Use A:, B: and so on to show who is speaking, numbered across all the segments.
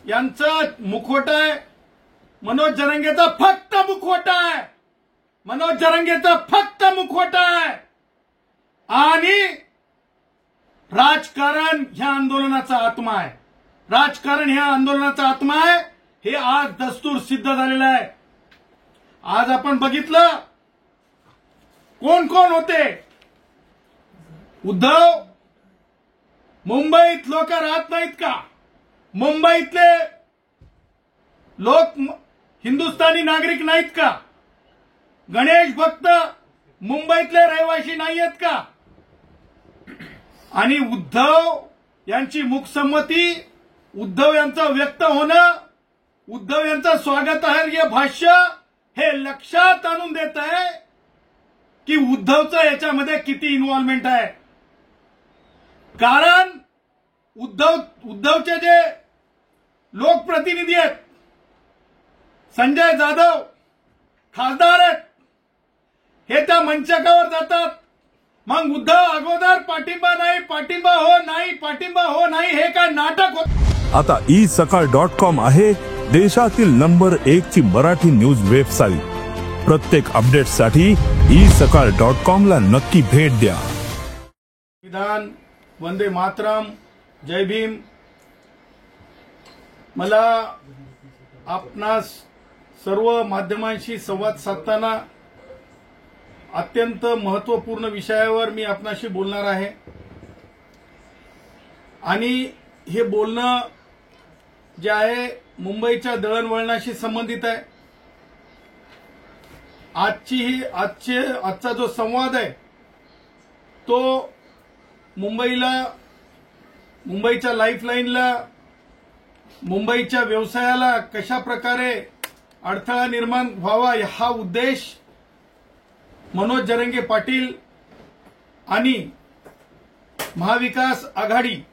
A: यांचं मुखवटा आहे, मनोज जरांगेचा फक्त मुखवटा आहे, मनोज जरांगेचा फक्त मुखवटा आहे. आणि राजकारण ह्या आंदोलनाचा आत्मा आहे, राजकारण ह्या आंदोलनाचा आत्मा आहे. हे आज दस्तूर सिद्ध झालेलं आहे. आज आपण बघितलं कोण कोण होते. उद्धव, मुंबईत लोक राहत नाहीत का? मुंबईतले लोक हिंदुस्थानी नागरिक नाहीत का? गणेश भक्त मुंबईतले रहिवासी नाहीयेत का? आणि उद्धव यांची मुखसंमती, उद्धव यांचं व्यक्त होणं, उद्धव यांचं स्वागतार्ह भाष्य हे लक्षात आणून देत आहे की उद्धवचं याच्यामध्ये किती इन्व्हॉल्वमेंट आहे. कारण उद्धवचे जे लोकप्रतिनिधी आहेत, संजय जाधव खासदार आहेत, हे त्या मंचकावर जातात. मग उद्धव अगोदर पाठिंबा नाही, पाठिंबा हो नाही, पाठिंबा हो नाही, हे काय नाटक होत.
B: आता isakal.com आहे देशातील नंबर 1 ची मराठी न्यूज वेबसाईट. प्रत्येक अपडेटसाठी isakal.com ला नक्की भेट द्या.
A: विधान, वंदे मातरम, जय भीम. मला आपणास सर्व माध्यमांशी संवाद साधताना अत्यंत महत्त्वपूर्ण विषयावर मी आपणाशी बोलणार आहे. आणि हे बोलणं जे आहे मुंबईच्या दळणवळणाशी संबंधित आहे. आजचा जो संवाद आहे तो मुंबईच्या लाईफलाईनला, मुंबईच्या व्यवसायाला कशा प्रकारे अडथळा निर्माण व्हावा हा उद्देश मनोज जरांगे पाटील आणि महाविकास आघाडीचे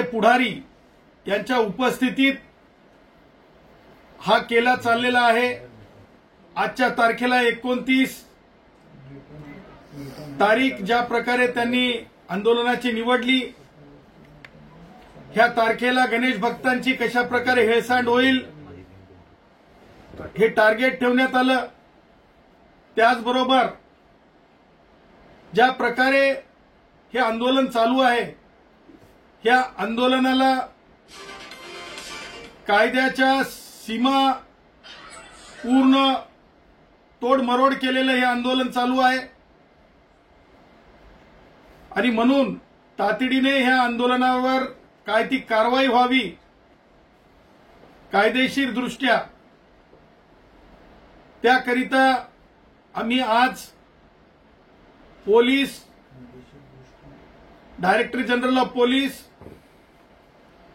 A: पुढारी यांच्या उपस्थितीत हा केला चाललेला आहे. आजच्या तारखेला 29 तारीख ज्या प्रकारे त्यांनी आंदोलनाची निवडली, ह्या तारखेला गणेश भक्तांची कशा प्रकारे हेळसांड होईल हे टार्गेट ठेवण्यात आलं. त्याचबरोबर ज्या प्रकारे हे आंदोलन चालू आहे, ह्या आंदोलनाला कायद्याच्या सीमा पूर्ण तोडमरोड केलेलं हे आंदोलन चालू आहे. आणि म्हणून तातडीने ह्या आंदोलनावर काय ती कारवाई व्हावी कायदेशीर दृष्ट्या, त्याकरिता आम्ही आज police, director general of police,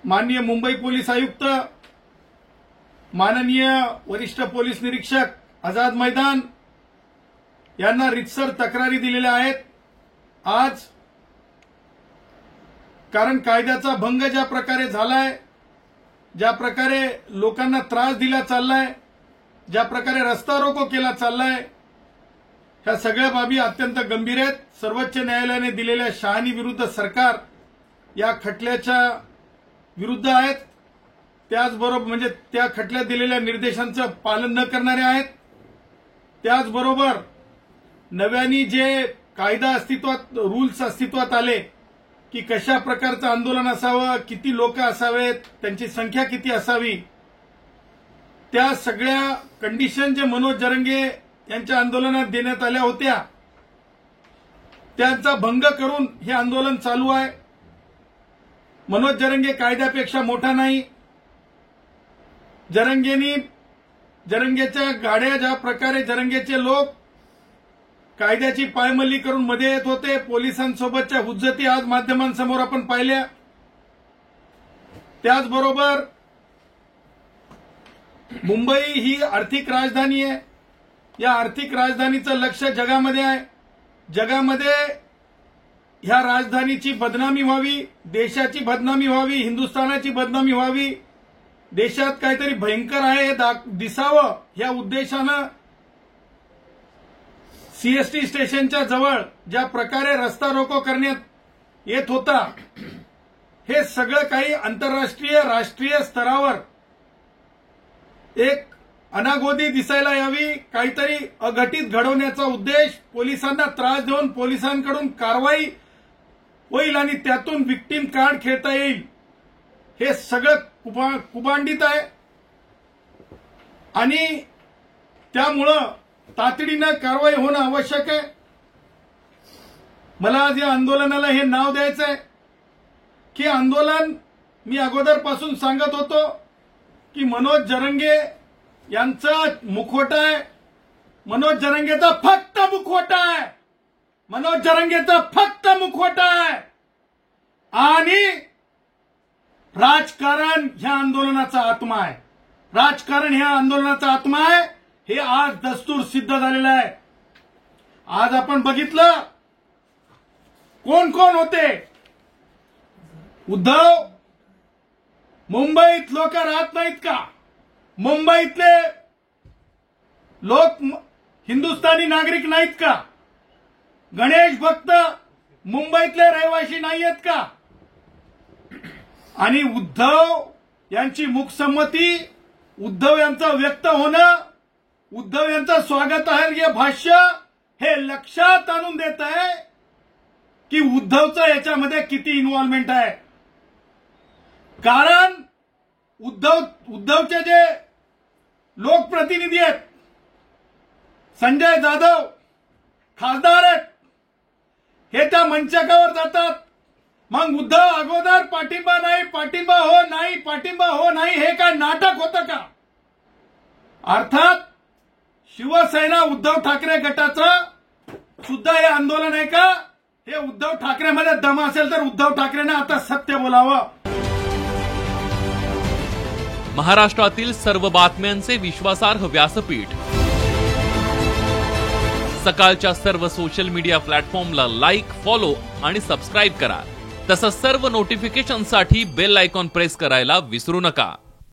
A: माननीय मुंबई पोलीस आयुक्त, माननीय वरिष्ठ पोलीस निरीक्षक आझाद मैदान यांना रितसर तक्रारी दिलेल्या आहेत. आज कारण कायद्याचा भंग ज्या प्रकारे झालाय, ज्या प्रकारे लोकांना त्रास दिला चाललाय, ज्या प्रकारे रस्ता रोको केला चाललाय, ह्या सगळ्या बाबी अत्यंत गंभीर आहेत. सर्वोच्च न्यायालयाने दिलेल्या शहाणी विरुद्ध सरकार या खटल्याच्या विरुद्ध आहेत. त्याचबरोबर म्हणजे त्या खटल्यात दिलेल्या निर्देशांचं पालन न करणारे आहेत. त्याचबरोबर नव्याने जे कायदा अस्तित्वात, रूल्स अस्तित्वात आले की कशा प्रकारचं आंदोलन असावं, किती लोक असावेत, त्यांची संख्या किती असावी, त्या सगळ्या कंडिशन जे मनोज जरांगे यांच्या आंदोलनात देण्यात आल्या होत्या त्यांचा भंग करून हे आंदोलन चालू आहे. मनोज जरांगे कायद्यापेक्षा मोठा नाही. जरांगेच्या गाड्या ज्या प्रकारे जरांगेचे लोक कायद्याची पायमल्ली करून मध्ये येत होते, पोलिसांसोबतच्या हुज्जती आज माध्यमांसमोर आपण पाहिल्या. त्याचबरोबर मुंबई ही आर्थिक राजधानी आहे. या आर्थिक राजधानीचं लक्ष जगामध्ये आहे. जगामध्ये ह्या राजधानीची बदनामी व्हावी, देशाची बदनामी व्हावी, हिंदुस्थानाची बदनामी व्हावी, देशात काहीतरी भयंकर आहे हे दिसावं या उद्देशानं सीएसटी स्टेशनच्या जवळ ज्या प्रकारे रस्ता रोको करण्यात येत होता, हे सगळं काही आंतरराष्ट्रीय राष्ट्रीय स्तरावर एक अनागोदी दिसायला यावी, काहीतरी अघटित घडवण्याचा उद्देश, पोलिसांना त्रास देऊन पोलिसांकडून कारवाई होईल आणि त्यातून विक्टीम कार्ड खेळता येईल, हे सगळं कुभांडित आहे. आणि त्यामुळं तातडीनं कारवाई होणं आवश्यक आहे. मला आज या आंदोलनाला हे नाव द्यायचं आहे की आंदोलन, मी अगोदरपासून सांगत होतो की मनोज जरंगे यांचा मुखवटा आहे, मनोज जरंगेचा फक्त मुखवटा आहे, मनोज जरंगेचा फक्त मुखवटा आहे. आणि राजकारण ह्या आंदोलनाचा आत्मा आहे, राजकारण ह्या आंदोलनाचा आत्मा आहे. हे आज दस्तूर सिद्ध झालेलं आहे. आज आपण बघितलं कोण कोण होते. उद्धव, मुंबईत लोक राहत नाहीत का? मुंबईतले लोक हिंदुस्थानी नागरिक नाहीत का? गणेश भक्त मुंबईतले रहिवासी नाहीयेत का? आणि उद्धव यांची मूकसंमती, उद्धव यांचं व्यक्त होणं, उद्धव यांचं स्वागतार्ह भाष्य हे लक्षात आणून देत आहे की उद्धवचं याच्यामध्ये किती इन्व्हॉल्वमेंट आहे. कारण उद्धवचे जे लोकप्रतिनिधी आहेत, संजय जाधव खासदार आहेत, हे त्या मंचकावर जातात. मग उद्धव अगोदर पाठिंबा नाही, पाठिंबा हो नाही, पाठिंबा हो नाही, हे काय नाटक होतं का? अर्थात शिवसेना उद्धव ठाकरे गटाचं सुद्धा हे आंदोलन आहे का? हे उद्धव ठाकरेमध्ये दम असेल तर उद्धव ठाकरेंना आता सत्य बोलावं.
C: महाराष्ट्रातील सर्व बातम्यांचे विश्वासार्ह व्यासपीठ, सकाळच्या सर्व सोशल मीडिया प्लॅटफॉर्मला लाईक, फॉलो आणि सबस्क्राईब करा. तसंच सर्व नोटिफिकेशनसाठी बेल आयकॉन प्रेस करायला विसरू नका.